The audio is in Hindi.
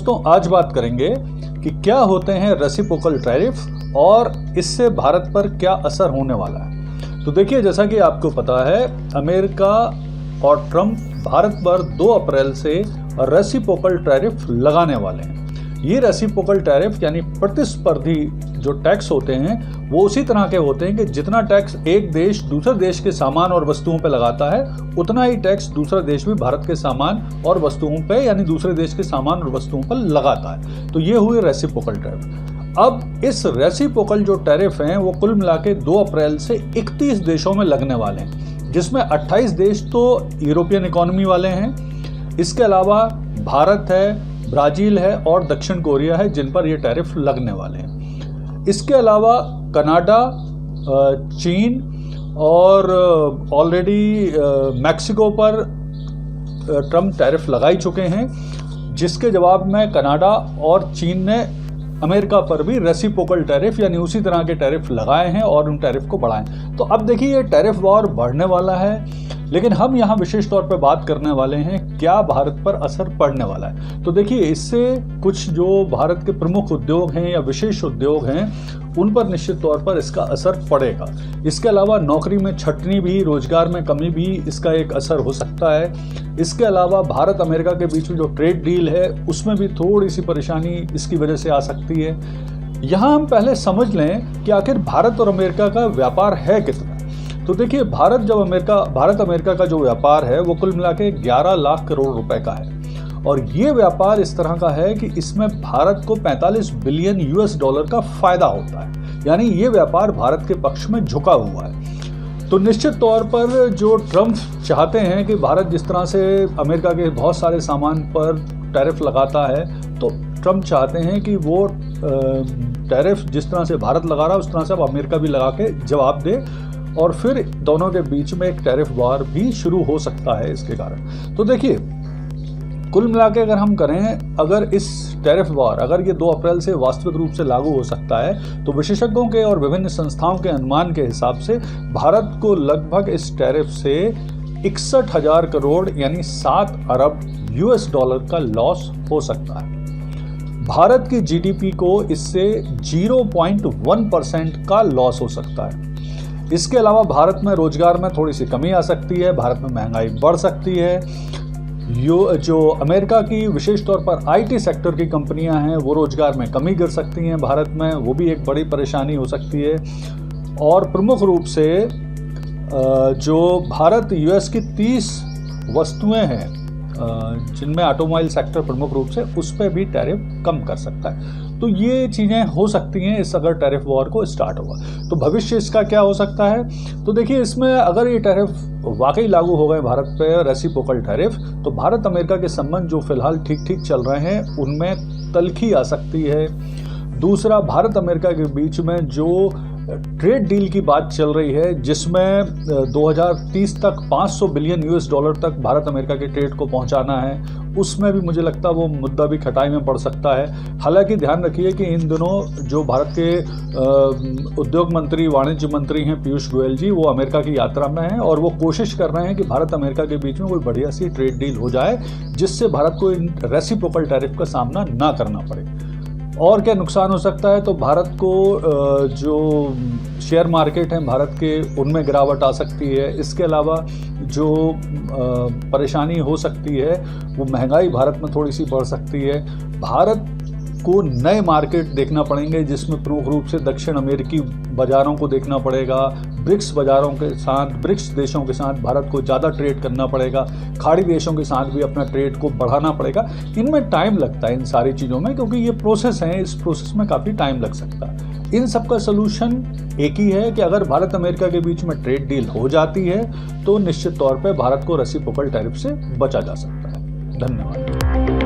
दोस्तों आज बात करेंगे कि क्या होते हैं रेसिप्रोकल टैरिफ और इससे भारत पर क्या असर होने वाला है। तो देखिए, जैसा कि आपको पता है, अमेरिका और ट्रंप भारत पर 2 अप्रैल से रेसिप्रोकल टैरिफ लगाने वाले हैं। ये रेसिप्रोकल टैरिफ यानी प्रतिस्पर्धी जो टैक्स होते हैं वो उसी तरह के होते हैं कि जितना टैक्स एक देश दूसरे देश के सामान और वस्तुओं पर लगाता है उतना ही टैक्स दूसरा देश भी भारत के सामान और वस्तुओं पे यानी दूसरे देश के सामान और वस्तुओं पर लगाता है। तो ये हुए रेसिप्रोकल टैरिफ। अब इस रेसिप्रोकल जो टैरिफ हैं वो कुल मिला के 2 अप्रैल से 31 देशों में लगने वाले हैं, जिसमें 28 देश तो यूरोपियन इकोनॉमी वाले हैं। इसके अलावा भारत है, ब्राजील है और दक्षिण कोरिया है जिन पर ये टैरिफ लगने वाले हैं। इसके अलावा कनाडा, चीन और ऑलरेडी मैक्सिको पर ट्रंप टैरिफ लगा ही चुके हैं, जिसके जवाब में कनाडा और चीन ने अमेरिका पर भी रेसिप्रोकल टैरिफ यानी उसी तरह के टैरिफ लगाए हैं और उन टैरिफ को बढ़ाएं। तो अब देखिए, ये टैरिफ वॉर बढ़ने वाला है, लेकिन हम यहाँ विशेष तौर पर बात करने वाले हैं क्या भारत पर असर पड़ने वाला है। तो देखिए, इससे कुछ जो भारत के प्रमुख उद्योग हैं या विशेष उद्योग हैं उन पर निश्चित तौर पर इसका असर पड़ेगा। इसके अलावा नौकरी में छटनी भी, रोजगार में कमी भी इसका एक असर हो सकता है। इसके अलावा भारत अमेरिका के बीच में जो ट्रेड डील है उसमें भी थोड़ी सी परेशानी इसकी वजह से आ सकती है। यहाँ हम पहले समझ लें कि आखिर भारत और अमेरिका का व्यापार है कितना। तो देखिए, भारत अमेरिका का जो व्यापार है वो कुल मिला के 11 लाख करोड़ रुपए का है और ये व्यापार इस तरह का है कि इसमें भारत को 45 बिलियन यूएस डॉलर का फायदा होता है, यानी ये व्यापार भारत के पक्ष में झुका हुआ है। तो निश्चित तौर पर जो ट्रंप चाहते हैं कि भारत जिस तरह से अमेरिका के बहुत सारे सामान पर टैरिफ लगाता है, तो ट्रंप चाहते हैं कि वो टैरिफ जिस तरह से भारत लगा रहा है उस तरह से अब अमेरिका भी लगा के जवाब दे और फिर दोनों के बीच में एक टैरिफ वार भी शुरू हो सकता है इसके कारण। तो देखिए, कुल मिला के अगर हम करें, अगर इस टैरिफ वार अगर ये 2 अप्रैल से वास्तविक रूप से लागू हो सकता है तो विशेषज्ञों के और विभिन्न संस्थाओं के अनुमान के हिसाब से भारत को लगभग इस टैरिफ से 61,000 करोड़ यानी 7 अरब यूएस डॉलर का लॉस हो सकता है। भारत की जीडीपी को इससे 0.1% का लॉस हो सकता है। इसके अलावा भारत में रोजगार में थोड़ी सी कमी आ सकती है, भारत में महंगाई बढ़ सकती है। जो अमेरिका की विशेष तौर पर आईटी सेक्टर की कंपनियां हैं वो रोजगार में कमी गिर सकती हैं भारत में, वो भी एक बड़ी परेशानी हो सकती है। और प्रमुख रूप से जो भारत यूएस की 30 वस्तुएं हैं जिनमें ऑटोमोबाइल सेक्टर प्रमुख रूप से, उस पर भी टैरिफ कम कर सकता है। तो ये चीज़ें हो सकती हैं इस अगर टैरिफ वॉर को स्टार्ट होगा। तो भविष्य इसका क्या हो सकता है? तो देखिए, इसमें अगर ये टैरिफ वाकई लागू हो गए भारत पे रेसिप्रोकल टैरिफ, तो भारत अमेरिका के संबंध जो फिलहाल ठीक ठीक चल रहे हैं उनमें तल्खी आ सकती है। दूसरा, भारत अमेरिका के बीच में जो ट्रेड डील की बात चल रही है जिसमें 2030 तक 500 बिलियन यूएस डॉलर तक भारत अमेरिका के ट्रेड को पहुंचाना है, उसमें भी मुझे लगता है वो मुद्दा भी खटाई में पड़ सकता है। हालांकि ध्यान रखिए कि इन दिनों जो भारत के उद्योग मंत्री, वाणिज्य मंत्री हैं पीयूष गोयल जी, वो अमेरिका की यात्रा में हैं और वो कोशिश कर रहे हैं कि भारत अमेरिका के बीच में कोई बढ़िया सी ट्रेड डील हो जाए जिससे भारत को इन रेसिप्रोकल टैरिफ का सामना ना करना पड़े। और क्या नुकसान हो सकता है? तो भारत को जो शेयर मार्केट हैं भारत के, उनमें गिरावट आ सकती है। इसके अलावा जो परेशानी हो सकती है वो महंगाई भारत में थोड़ी सी बढ़ सकती है। भारत को नए मार्केट देखना पड़ेंगे जिसमें प्रमुख रूप से दक्षिण अमेरिकी बाज़ारों को देखना पड़ेगा, ब्रिक्स बाज़ारों के साथ, ब्रिक्स देशों के साथ भारत को ज़्यादा ट्रेड करना पड़ेगा, खाड़ी देशों के साथ भी अपना ट्रेड को बढ़ाना पड़ेगा। इनमें टाइम लगता है इन सारी चीज़ों में, क्योंकि ये प्रोसेस है, इस प्रोसेस में काफ़ी टाइम लग सकता है। इन सब का सलूशन एक ही है कि अगर भारत अमेरिका के बीच में ट्रेड डील हो जाती है तो निश्चित तौर पर भारत को रेसिप्रोकल टैरिफ से बचा जा सकता है। धन्यवाद।